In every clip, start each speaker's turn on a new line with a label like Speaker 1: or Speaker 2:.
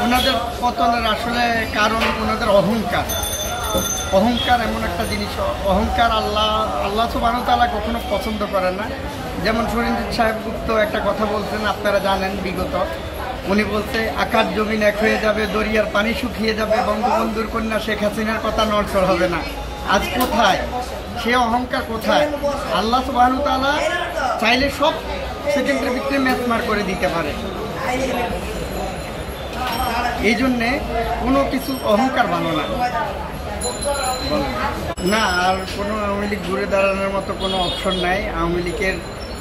Speaker 1: ওনাদের পতনের আসলে কারণ ওনাদের অহংকার। অহংকার এমন একটা জিনিস, অহংকার আল্লাহ সুবহানাহু ওয়া তাআলা কখনো পছন্দ করেন না। যেমন সুরেন্দ্র সাহেব গুপ্ত একটা কথা বলছেন, আপনারা জানেন বিগত, উনি বলছে আকাশ জমিন এক হয়ে যাবে, দরিয়ার পানি শুকিয়ে যাবে, বঙ্গবন্ধুর কন্যা শেখ হাসিনার কথা নড়চড় হবে না। আজ কোথায় সে অহংকার, কোথায়? আল্লাহ সুবহানাহু ওয়া তাআলা চাইলে সব সেকেন্ডের ভিতরে ম্যাচমার করে দিতে পারে। এই জন্যে কোনো কিছু অহংকার ভালো না। আর কোনো আওয়ামী লীগ ঘুরে দাঁড়ানোর মতো কোনো অপশন নাই। আওয়ামী লীগের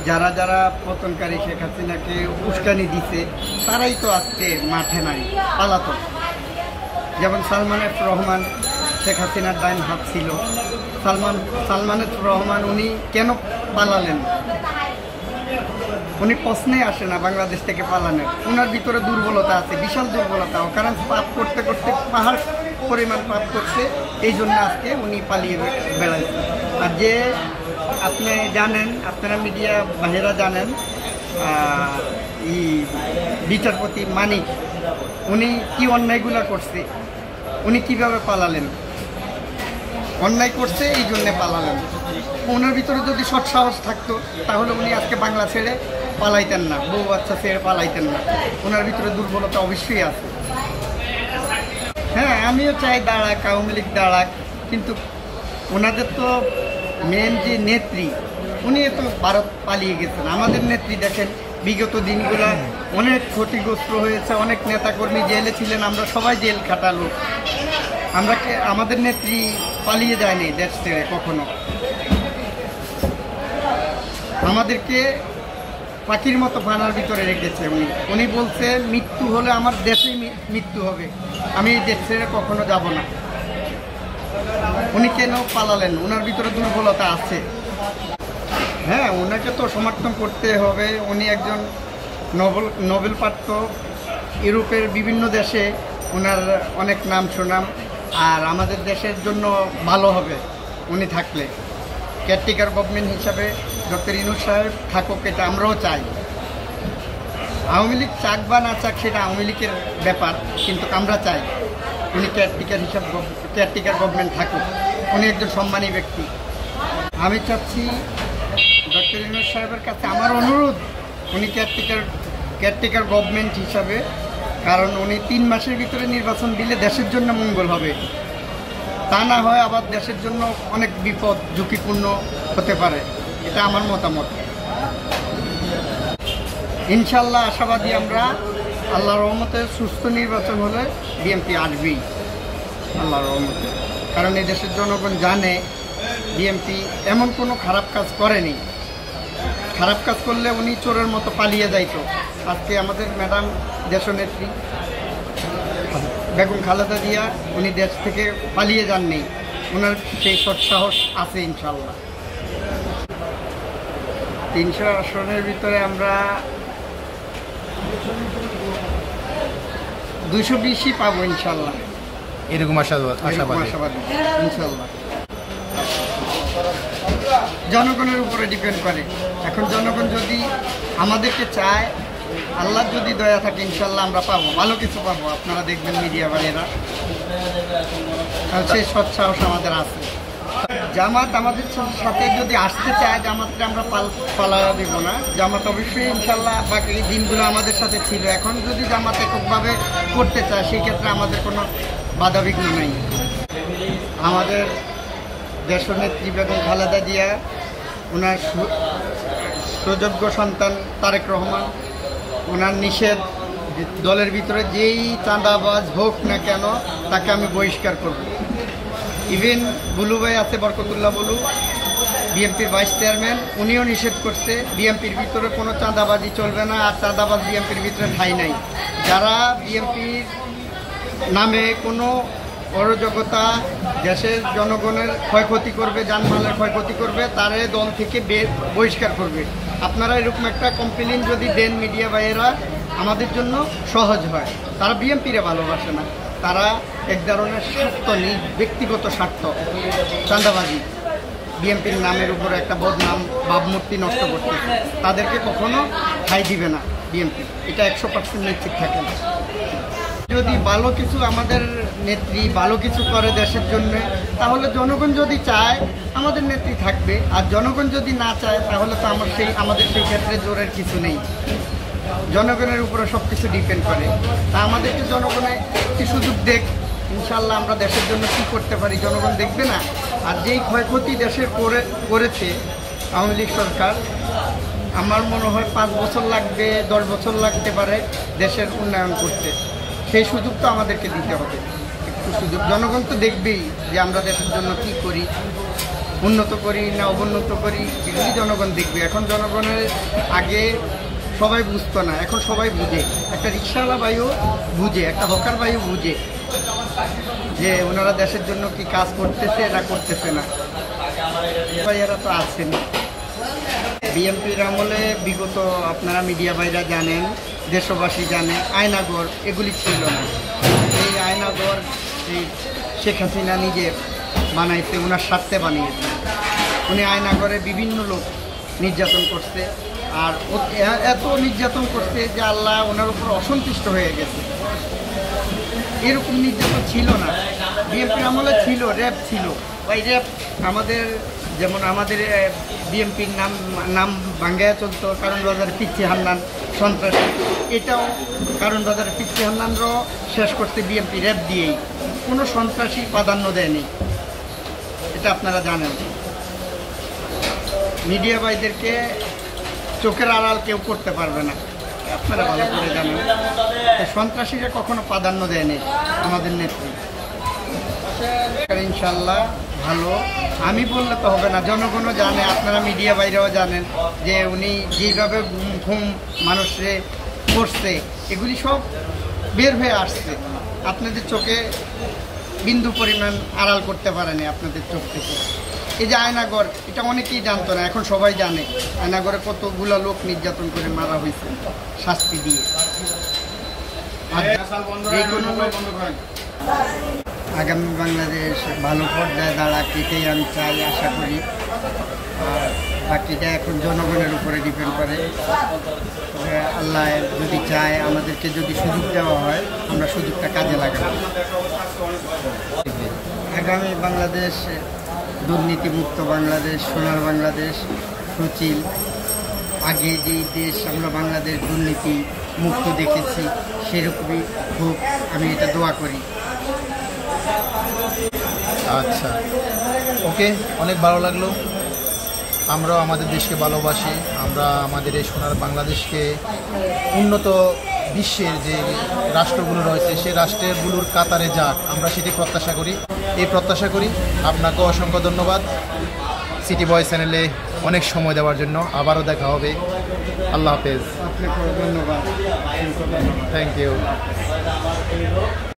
Speaker 1: যারা যারা পতনকারী শেখ হাসিনাকে উস্কানি দিছে তারাই তো আজকে মাঠে নাই, পালাতক। যেমন সালমান এফ রহমান শেখ হাসিনার ডাইন হাত ছিল। সালমান এফ রহমান উনি কেন পালালেন? উনি প্রশ্নে আসে না বাংলাদেশ থেকে পালানোর। ওনার ভিতরে দুর্বলতা আছে, বিশাল দুর্বলতা। কারণ পাপ করতে করতে পাহাড় পরিমাণ পাপ করছে, এই জন্য আজকে উনি পালিয়ে বেড়াচ্ছেন। আর যে আপনি জানেন, আপনারা মিডিয়া বাহিরা জানেন, বিচারপতি মানিক উনি কি অন্যায়গুলো করছে, উনি কিভাবে পালালেন? অন্যায় করছে এই জন্যে পালালেন। ওনার ভিতরে যদি সৎসাহস থাকতো তাহলে উনি আজকে বাংলা ছেড়ে পালাইতেন না, বউ বাচ্চা ছেড়ে পালাইতেন না। ওনার ভিতরে দুর্বলতা অবশ্যই আছে। হ্যাঁ, আমিও চাই দাঁড়াক, আওয়ামী লীগ দাঁড়াক, কিন্তু ওনাদের তো মেন যে নেত্রী উনি তো ভারত পালিয়ে গেছেন। আমাদের নেত্রী দেখেন বিগত দিনগুলা অনেক ক্ষতিগ্রস্ত হয়েছে, অনেক নেতাকর্মী জেলে ছিলেন, আমরা সবাই জেল খাটালো। আমাদের নেত্রী পালিয়ে যায়নি দেশ ছেড়ে কখনো। আমাদেরকে পাখির মতো ফানার ভিতরে রেখেছে। উনি বলছে মৃত্যু হলে আমার দেশেই মৃত্যু হবে, আমি এই দেশ ছেড়ে কখনো যাব না। উনি কেন পালালেন? ওনার ভিতরে দুর্বলতা আছে। হ্যাঁ, ওনাকে তো সমর্থন করতে হবে। উনি একজন নোবেল প্রাপ্ত, ইউরোপের বিভিন্ন দেশে ওনার অনেক নাম সুনাম। আর আমাদের দেশের জন্য ভালো হবে উনি থাকলে। কেয়ারটেকার গভর্নমেন্ট হিসাবে ডক্টর ইউনূস সাহেব থাকুক, এটা আমরাও চাই। আওয়ামী লীগ চাক বা না চাক সেটা আওয়ামী লীগের ব্যাপার, কিন্তু আমরা চাই উনি কেয়ারটেকার গভর্নমেন্ট থাকুক। উনি একজন সম্মানী ব্যক্তি। আমি চাচ্ছি ডক্টর ইউনূস সাহেবের কাছে আমার অনুরোধ, উনি কেয়ারটেকার গভর্নমেন্ট হিসাবে, কারণ উনি 3 মাসের ভিতরে নির্বাচন দিলে দেশের জন্য মঙ্গল হবে। তা না হয় আবার দেশের জন্য অনেক বিপদ, ঝুঁকিপূর্ণ হতে পারে। এটা আমার মতামত। ইনশাল্লাহ আশাবাদী আমরা, আল্লাহর রহমতে সুস্থ নির্বাচন হলে বিএনপি আসবেই আল্লাহর রহমতে। কারণ এই দেশের জনগণ জানে বিএনপি এমন কোনো খারাপ কাজ করেনি। খারাপ কাজ করলে উনি চোরের মতো পালিয়ে যাইতো। আজকে আমাদের ম্যাডাম দেশনেত্রী বেগম খালেদা জিয়া, উনি দেশ থেকে পালিয়ে যাননি। ওনার সেই সৎসাহস আছে ইনশাল্লাহ। 300 আসনের ভিতরে আমরা 220ই পাবো ইনশাল্লাহ,
Speaker 2: এরকম আশাবাদী
Speaker 1: ইনশাল্লাহ। জনগণের উপরে ডিপেন্ড করে। এখন জনগণ যদি আমাদেরকে চায়, আল্লাহ যদি দয়া থাকে, ইনশাল্লাহ আমরা পাবো, ভালো কিছু পাবো। আপনারা দেখবেন মিডিয়া বাড়িরা, সেই সৎসাহস আমাদের আছে। জামাত আমাদের সাথে যদি আসতে চায়, জামাতকে আমরা পালা দেব না। জামাত অবশ্যই ইনশাল্লাহ বাকি দিনগুলো আমাদের সাথে ছিল। এখন যদি জামাত এককভাবে করতে চায়, সেই ক্ষেত্রে আমাদের কোনো বাধাবিঘ্ন নেই। আমাদের দেশনেত্রী বেগম খালেদা জিয়া, ওনার সুযোগ্য সন্তান তারেক রহমান, ওনার নিষেধ, দলের ভিতরে যেই চাঁদাবাজ হোক না কেন তাকে আমি বহিষ্কার করব। ইভেন বুলু ভাই আছে, বরকতুল্লাহ বুলু, বিএনপির ভাইস চেয়ারম্যান, উনিও নিষেধ করছে বিএনপির ভিতরে কোনো চাঁদাবাজি চলবে না। আর চাঁদাবাজ বিএনপির ভিতরে ঠাঁই নাই। যারা বিএনপির নামে কোনো অরাজকতা, দেশের জনগণের ক্ষয়ক্ষতি করবে, জানমালের ক্ষয়ক্ষতি করবে, তারে দল থেকে বহিষ্কার করবে। আপনারা এরকম একটা কমপ্লেইন যদি দেন মিডিয়া ভাইয়েরা, আমাদের জন্য সহজ হয়। তারা বিএনপিরে ভালোবাসে না, তারা এক ধরনের স্বার্থ নেই, ব্যক্তিগত স্বার্থ, চাঁদাবাজি, বিএনপির নামের উপরে একটা বদনাম, ভাবমূর্তি নষ্ট করতে। তাদেরকে কখনো ঠাঁই দিবে না বিএনপি, এটা 100% নিশ্চিত থাকে না। যদি ভালো কিছু আমাদের নেত্রী ভালো কিছু করে দেশের জন্য, তাহলে জনগণ যদি চায় আমাদের নেত্রী থাকবে, আর জনগণ যদি না চায় তাহলে তো আমাদের সেই ক্ষেত্রে জোরের কিছু নেই। জনগণের উপরে সব কিছু ডিপেন্ড করে। তা আমাদেরকে জনগণে একটি সুযোগ দেখ, ইনশাল্লাহ আমরা দেশের জন্য কী করতে পারি জনগণ দেখবে না। আর যেই ক্ষয়ক্ষতি দেশের করেছে আওয়ামী লীগ সরকার, আমার মনে হয় 5 বছর লাগবে, 10 বছর লাগতে পারে দেশের উন্নয়ন করতে। সেই সুযোগ তো আমাদেরকে দিতে হবে, একটু সুযোগ। জনগণ তো দেখবেই যে আমরা দেশের জন্য কি করি, উন্নত করি না অবন্নত করি, এগুলি জনগণ দেখবে। এখন জনগণের আগে সবাই বুঝতো না, এখন সবাই বুঝে। একটা রিক্সাওয়ালা ভাইও বুঝে, একটা হকার ভাইও বুঝে যে ওনারা দেশের জন্য কি কাজ করতেছে না করতেছে না। ভাইয়ারা তো আছেন। বিএনপির আমলে বিগত আপনারা মিডিয়া ভাইরা জানেন, দেশবাসী জানে, আয়নাঘর এগুলি ছিল না। এই আয়নাঘর এই শেখ হাসিনা নিজে বানাইছে, ওনার স্বার্থে বানিয়েছে। উনি আয়নাঘরে বিভিন্ন লোক নির্যাতন করছে, আর এত নির্যাতন করছে যে আল্লাহ ওনার উপর অসন্তুষ্ট হয়ে গেছে। এরকম নির্যাতন ছিল না, বিএনপির আমলে ছিল, র্যাব ছিল। ওই র্যাব আমাদের, যেমন আমাদের বিএনপির নাম বাঙ্গায়া চলতো কারণ বাজারে পিচ্ছি হান্নান সন্ত্রাসী, এটাও কারণ বাজারে পিচ্ছি হান্নানরাও শেষ করতে বিএনপি র্যাব দিয়েই, কোনো সন্ত্রাসী প্রাধান্য দেয়নি, এটা আপনারা জানেন। মিডিয়া ভাইদেরকে চোখের আড়াল কেউ করতে পারবে না, আপনারা ভালো করে জানেন। সন্ত্রাসীরা কখনো প্রাধান্য দেয়নি আমাদের নেত্রী। ইনশাল্লাহ ভালো, আমি বললে তো হবে না, জনগণও জানে, আপনারা মিডিয়া বাইরেও জানেন যে উনি যেভাবে ঘুম মানুষে করছে, এগুলি সব বের হয়ে আসছে। আপনাদের চোখে বিন্দু পরিমাণ আড়াল করতে পারেনি আপনাদের চোখ থেকে। এই যে আয়নাঘর, এটা অনেকেই জানতো না, এখন সবাই জানে আয়নাঘরে কতগুলো লোক নির্যাতন করে মারা হয়েছে শাস্তি দিয়ে। আগামী বাংলাদেশ ভালো পর্যায়ে দাঁড়াক, এটাই আমি চাই, আশা করি। আর বাকিটা এখন জনগণের উপরে ডিপেন্ড করে। আল্লাহ যদি চায়, আমাদেরকে যদি সুযোগ দেওয়া হয়, আমরা সুযোগটা কাজে লাগাবো। আগামী বাংলাদেশ দুর্নীতিমুক্ত বাংলাদেশ, সোনার বাংলাদেশ, সুচিল। আগে যেই দেশ আমরা বাংলাদেশ দুর্নীতি মুক্ত দেখেছি, সেরকমই হোক, আমি এটা দোয়া করি।
Speaker 2: আচ্ছা, ওকে, অনেক ভালো লাগলো। আমরাও আমাদের দেশকে ভালোবাসি, আমরা আমাদের এই সোনার বাংলাদেশকে উন্নত বিশ্বের যে রাষ্ট্রগুলো রয়েছে সেই রাষ্ট্রগুলোর কাতারে যাক, আমরা সেটি প্রত্যাশা করি। এই প্রত্যাশা করি। আপনাকে অসংখ্য ধন্যবাদ সিটি বয় চ্যানেলে অনেক সময় দেওয়ার জন্য। আবারও দেখা হবে। আল্লাহ হাফেজ।
Speaker 1: আপনাকে ধন্যবাদ।
Speaker 2: Thank you.